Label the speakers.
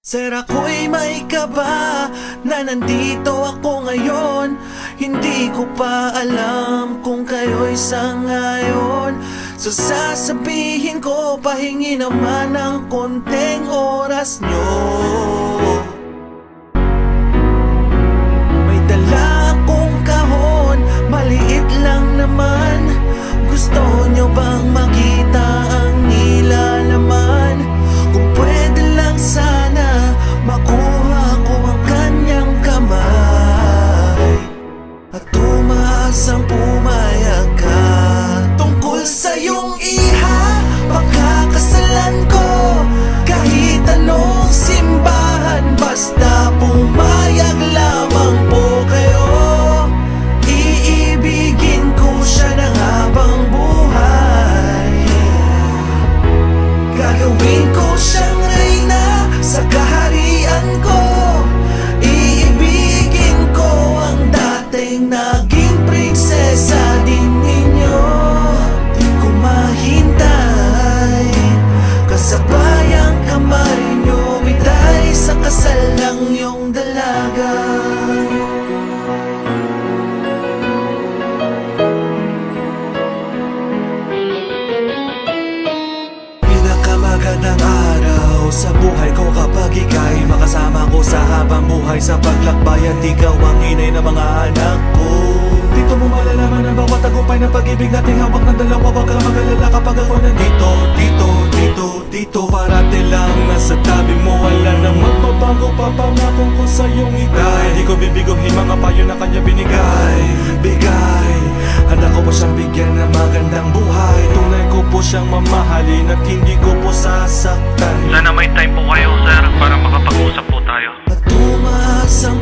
Speaker 1: Sir, ako'y may kaba na nandito ako ngayon. Hindi ko pa alam kung kayo'y sangayon. So sasabihin ko, pahingi naman ng konting oras nyo. May dala akong kahon, maliit lang naman. Gusto nyo bang makita ang nilalaman? Kung pwede lang sana makuha ko ang kanyang kamay at tumaas ang pumayag ka. Tungkol sa iyong iha, pagkakasalan ko, kahit anong simbahan, basta pumayag lamang po kayo. Iibigin ko siya ng habang buhay. Gagawin ko siyang reyna sa kaharian ko. Iibigin ko ang dating naging prinsesa din ninyo. Di ko mahintay, kasabay ang kamay nyo, itay sa kasal ng iyong dalaga. Pinakamagandang araw sa buhay ko kapag ika'y makasama ko sa habang buhay. Sa paglakbay at ikaw ang inay ng mga anak ko. Dito mo malalaman ang bawat tagumpay ng pag-ibig nating hawak ng dalawa. Huwag kang mag-alala kapag ako nandito. Dito parati lang nasa tabi mo. Wala nang magbabago, papangako ko sa iyong ikay. Di ko bibiguhin mga payo na kanya binigay. Handa ko po siyang bigyan ng magandang buhay. Tunay ko po siyang mamahalin at hindi ko po sasaktan.
Speaker 2: Sana may time po kayo, sir, para makapag-usap po tayo.
Speaker 1: At tumaas ang